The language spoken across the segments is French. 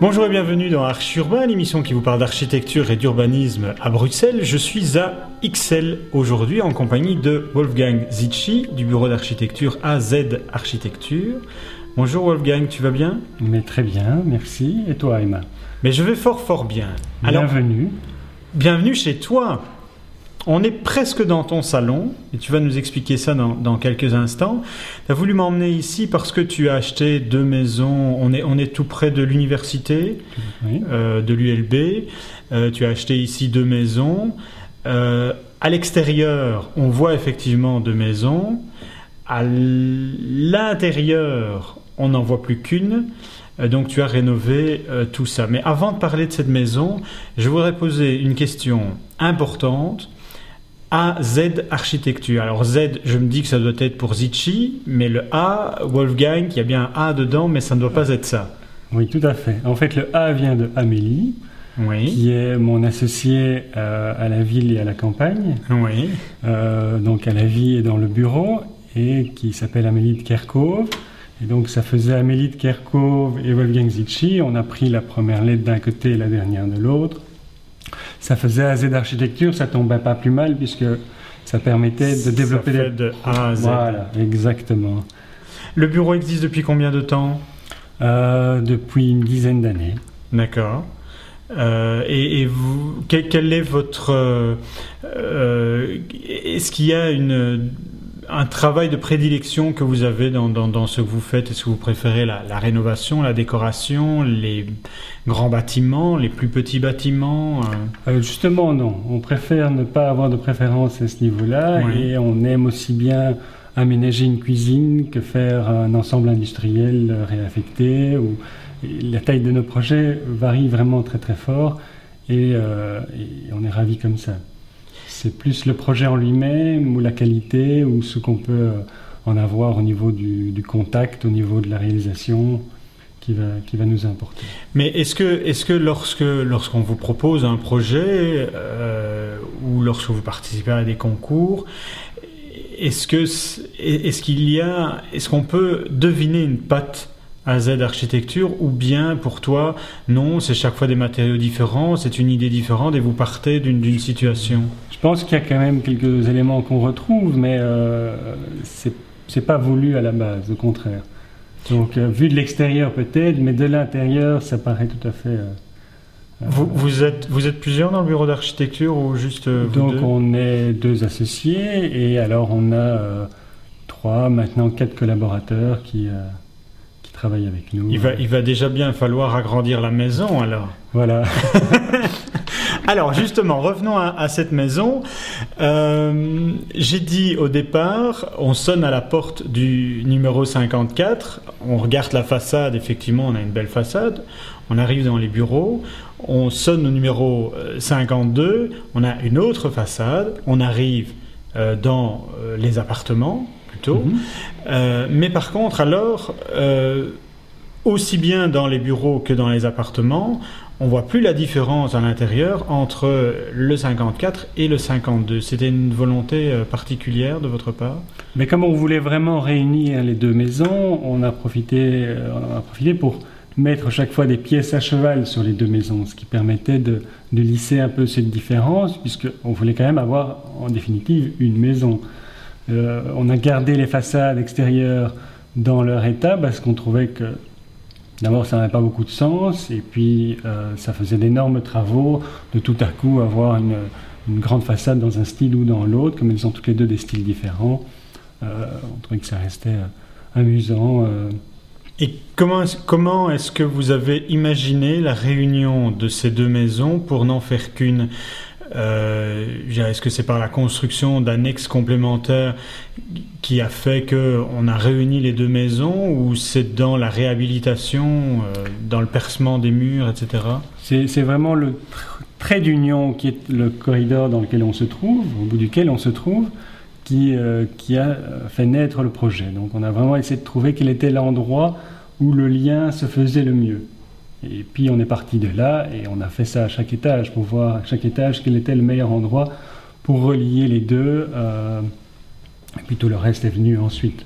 Bonjour et bienvenue dans Arch Urbain, l'émission qui vous parle d'architecture et d'urbanisme à Bruxelles. Je suis à XL aujourd'hui en compagnie de Wolfgang Zitschi du bureau d'architecture AZ Architecture. Bonjour Wolfgang, tu vas bien? Mais très bien, merci. Et toi, Emma? Mais je vais fort bien. Bienvenue. Bienvenue chez toi. On est presque dans ton salon et tu vas nous expliquer ça dans quelques instants. Tu as voulu m'emmener ici parce que tu as acheté 2 maisons. On est tout près de l'université, Oui. de l'ULB. Tu as acheté ici 2 maisons. À l'extérieur, on voit effectivement 2 maisons. À l'intérieur, on n'en voit plus qu'une. Donc tu as rénové tout ça. Mais avant de parler de cette maison, je voudrais poser une question importante. AZ Architecture. Alors Z, je me dis que ça doit être pour Zitschi, mais le A, Wolfgang, il y a bien un A dedans, mais ça ne doit pas être ça. Oui, tout à fait. En fait, le A vient de Amélie, Oui. qui est mon associée à la ville et à la campagne. Oui. Donc à la vie et dans le bureau, et qui s'appelle Amélie de Kerkhove. Et donc ça faisait Amélie de Kerkhove et Wolfgang Zitschi. On a pris la première lettre d'un côté et la dernière de l'autre. Ça faisait AZ Architecture, ça tombait pas plus mal puisque ça permettait de développer ça fait de A à Z. Voilà, exactement. Le bureau existe depuis combien de temps? Depuis une dizaine d'années. D'accord. Et vous, quel est votre... est-ce qu'il y a un travail de prédilection que vous avez dans ce que vous faites? Est-ce que vous préférez la rénovation, la décoration, les grands bâtiments, les plus petits bâtiments? Justement, non. On préfère ne pas avoir de préférence à ce niveau-là. Oui. Et on aime aussi bien aménager une cuisine que faire un ensemble industriel réaffecté. La taille de nos projets varie vraiment très très fort et on est ravis comme ça. C'est plus le projet en lui-même ou la qualité ou ce qu'on peut en avoir au niveau du contact, au niveau de la réalisation qui va nous importer. Mais est-ce que lorsqu'on vous propose un projet ou lorsque vous participez à des concours, est-ce qu'on peut deviner une patte AZ Architecture, ou bien pour toi, non, c'est chaque fois des matériaux différents, c'est une idée différente et vous partez d'une situation? Je pense qu'il y a quand même quelques éléments qu'on retrouve, mais c'est pas voulu à la base, au contraire. Donc, vu de l'extérieur peut-être, mais de l'intérieur, ça paraît tout à fait... Vous êtes plusieurs dans le bureau d'architecture ou juste vous Donc, deux? on est 2 associés et alors on a 3, maintenant 4 collaborateurs qui travaillent avec nous. Il va déjà bien falloir agrandir la maison alors. Voilà. Alors justement, revenons à cette maison. J'ai dit au départ, on sonne à la porte du numéro 54, on regarde la façade, effectivement on a une belle façade, on arrive dans les bureaux, on sonne au numéro 52, on a une autre façade, on arrive dans les appartements plutôt, mais par contre alors, aussi bien dans les bureaux que dans les appartements, on voit plus la différence à l'intérieur entre le 54 et le 52. C'était une volonté particulière de votre part? Mais comme on voulait vraiment réunir les 2 maisons, on a profité pour mettre chaque fois des pièces à cheval sur les 2 maisons, ce qui permettait de lisser un peu cette différence, puisqu'on voulait quand même avoir en définitive une maison. On a gardé les façades extérieures dans leur état parce qu'on trouvait que d'abord, ça n'avait pas beaucoup de sens, et puis ça faisait d'énormes travaux de tout à coup avoir une grande façade dans un style ou dans l'autre, comme elles sont toutes les 2 des styles différents. On trouvait que ça restait amusant. Et comment est-ce que vous avez imaginé la réunion de ces 2 maisons pour n'en faire qu'une? Est-ce que c'est par la construction d'annexes complémentaires qui a fait qu'on a réuni les 2 maisons, ou c'est dans la réhabilitation, dans le percement des murs, etc.? C'est vraiment le trait d'union qui est le corridor dans lequel on se trouve, au bout duquel on se trouve, qui a fait naître le projet. Donc on a vraiment essayé de trouver quel était l'endroit où le lien se faisait le mieux. Et puis on est parti de là et on a fait ça à chaque étage pour voir à chaque étage quel était le meilleur endroit pour relier les deux Et puis tout le reste est venu ensuite.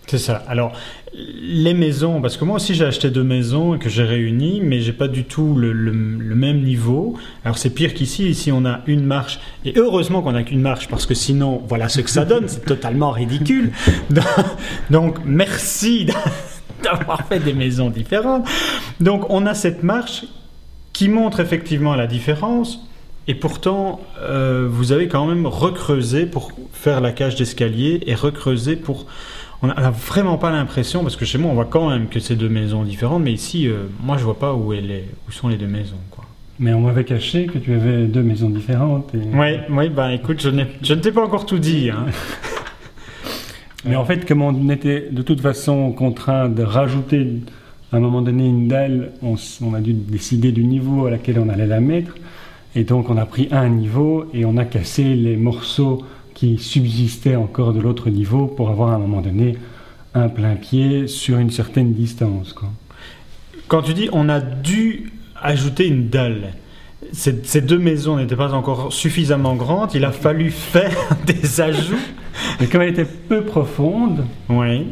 C'est ça. Alors, les maisons, parce que moi aussi j'ai acheté 2 maisons que j'ai réunies, mais j'ai pas du tout le même niveau. Alors c'est pire qu'ici. Ici on a une marche, et heureusement qu'on a qu'une marche, parce que sinon, voilà ce que ça donne, c'est totalement ridicule. Donc merci d'avoir fait des maisons différentes. Donc on a cette marche qui montre effectivement la différence. Et pourtant, vous avez quand même recreusé pour faire la cage d'escalier et recreusé pour... On n'a vraiment pas l'impression, parce que chez moi on voit quand même que c'est 2 maisons différentes, mais ici, moi je vois pas où sont les 2 maisons, quoi. Mais on m'avait caché que tu avais 2 maisons différentes. Oui, bah écoute, je ne t'ai pas encore tout dit. Hein. Mais en fait, comme on était de toute façon contraint de rajouter à un moment donné une dalle, on a dû décider du niveau à laquelle on allait la mettre. Et donc on a pris un niveau et on a cassé les morceaux qui subsistaient encore de l'autre niveau pour avoir à un moment donné un plein pied sur une certaine distance, quoi. Quand tu dis on a dû ajouter une dalle, ces 2 maisons n'étaient pas encore suffisamment grandes, il a fallu faire des ajouts. Mais comme elle était peu profonde, oui.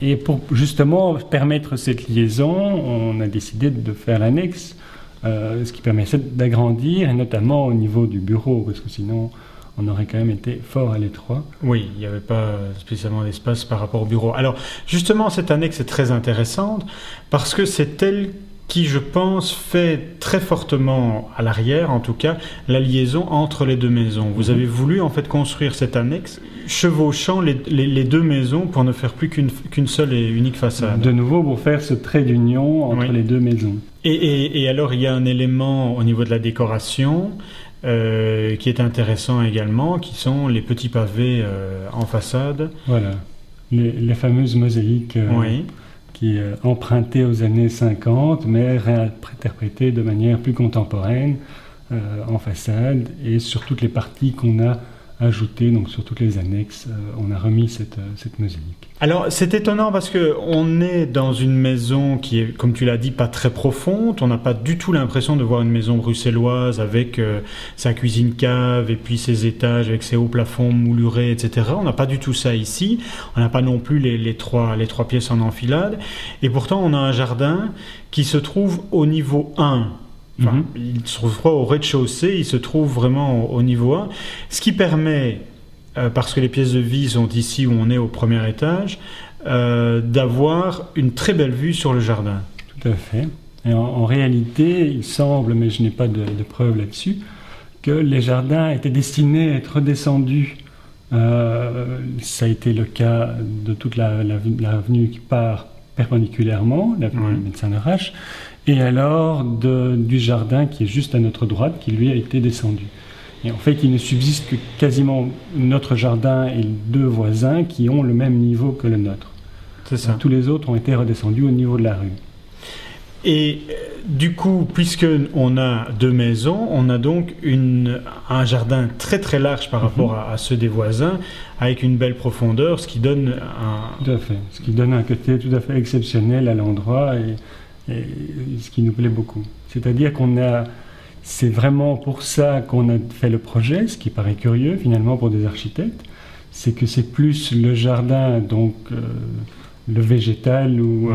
Et pour justement permettre cette liaison, on a décidé de faire l'annexe, ce qui permettait d'agrandir, et notamment au niveau du bureau, parce que sinon on aurait quand même été fort à l'étroit. Oui, il n'y avait pas spécialement d'espace par rapport au bureau. Alors justement, cette annexe est très intéressante parce que c'est elle qui, je pense, fait très fortement, à l'arrière en tout cas, la liaison entre les 2 maisons. Vous avez voulu en fait construire cette annexe chevauchant les 2 maisons pour ne faire plus qu'une seule et unique façade. De nouveau, pour faire ce trait d'union entre les 2 maisons. Et alors, il y a un élément au niveau de la décoration qui est intéressant également, qui sont les petits pavés en façade. Voilà, les fameuses mosaïques qui empruntées aux années 50, mais réinterprétées de manière plus contemporaine en façade, et sur toutes les parties qu'on a ajoutées, donc sur toutes les annexes, on a remis cette mosaïque. Alors c'est étonnant parce qu'on est dans une maison qui est, comme tu l'as dit, pas très profonde. On n'a pas du tout l'impression de voir une maison bruxelloise avec sa cuisine-cave et puis ses étages avec ses hauts plafonds moulurés, etc. On n'a pas du tout ça ici. On n'a pas non plus les trois pièces en enfilade. Et pourtant on a un jardin qui se trouve au niveau 1. Enfin, il se trouve pas au rez-de-chaussée, il se trouve vraiment au niveau 1. Ce qui permet... parce que les pièces de vie sont ici où on est au premier étage, d'avoir une très belle vue sur le jardin. Tout à fait. Et en réalité, il semble, mais je n'ai pas de preuves là-dessus, que les jardins étaient destinés à être redescendus. Ça a été le cas de toute l'avenue qui part perpendiculairement, l'avenue Médecin de Rache, et alors du jardin qui est juste à notre droite, qui lui a été descendu. Et en fait, il ne subsiste que quasiment notre jardin et 2 voisins qui ont le même niveau que le nôtre. C'est ça. Tous les autres ont été redescendus au niveau de la rue. Et du coup, puisqu'on a 2 maisons, on a donc un jardin très très large par rapport à ceux des voisins, avec une belle profondeur, ce qui donne Tout à fait. Ce qui donne un côté tout à fait exceptionnel à l'endroit et ce qui nous plaît beaucoup. C'est-à-dire c'est vraiment pour ça qu'on a fait le projet, ce qui paraît curieux finalement pour des architectes, c'est que c'est plus le jardin, donc le végétal ou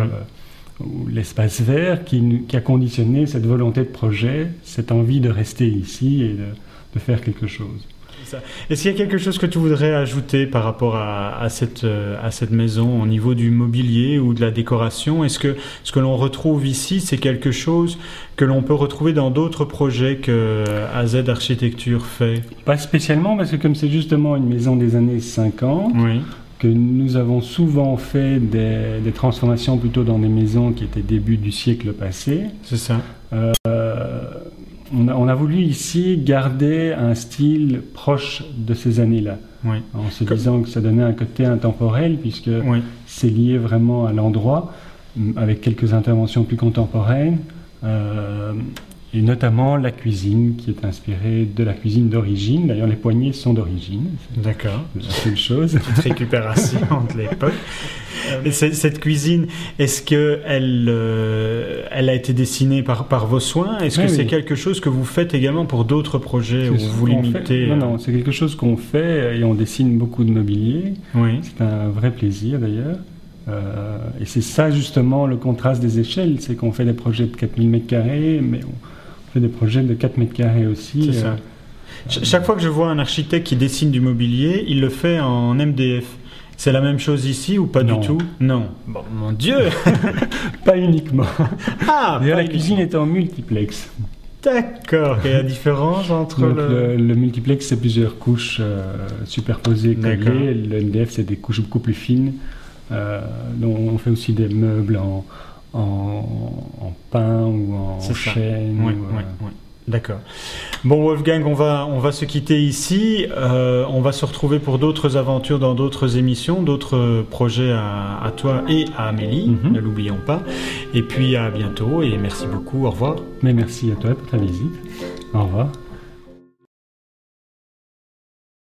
l'espace vert qui a conditionné cette volonté de projet, cette envie de rester ici et de faire quelque chose. Est-ce qu'il y a quelque chose que tu voudrais ajouter par rapport à cette maison au niveau du mobilier ou de la décoration? Est-ce que ce que l'on retrouve ici, c'est quelque chose que l'on peut retrouver dans d'autres projets que AZ Architecture fait? Pas spécialement, parce que comme c'est justement une maison des années 50, que nous avons souvent fait des transformations plutôt dans des maisons qui étaient début du siècle passé. C'est ça. On a voulu ici garder un style proche de ces années-là, en se disant que ça donnait un côté intemporel, puisque c'est lié vraiment à l'endroit, avec quelques interventions plus contemporaines. Et notamment la cuisine qui est inspirée de la cuisine d'origine. D'ailleurs, les poignées sont d'origine. D'accord. C'est une chose. Petite récupération de l'époque. Cette cuisine, est-ce qu'elle elle a été dessinée par vos soins? Est-ce que c'est quelque chose que vous faites également pour d'autres projets où vous limitez? Non, c'est quelque chose qu'on fait et on dessine beaucoup de mobilier. Oui. C'est un vrai plaisir d'ailleurs. Et c'est ça justement le contraste des échelles, c'est qu'on fait des projets de 4000 m², mais on fait des projets de 4 m² aussi. C'est ça. Chaque fois que je vois un architecte qui dessine du mobilier, il le fait en MDF. C'est la même chose ici ou pas du tout? Non. Bon, mon Dieu. Pas uniquement. Ah, d'ailleurs, la cuisine est en multiplex. D'accord. Quelle est la différence entre donc, le multiplex, c'est plusieurs couches superposées, collées. Le MDF, c'est des couches beaucoup plus fines. Donc on fait aussi des meubles en pin ou en chêne. Oui. D'accord. Bon, Wolfgang, on va se quitter ici. On va se retrouver pour d'autres aventures dans d'autres émissions, d'autres projets à toi et à Amélie, ne l'oublions pas. Et puis à bientôt et merci beaucoup. Au revoir. Mais merci à toi pour ta visite. Au revoir.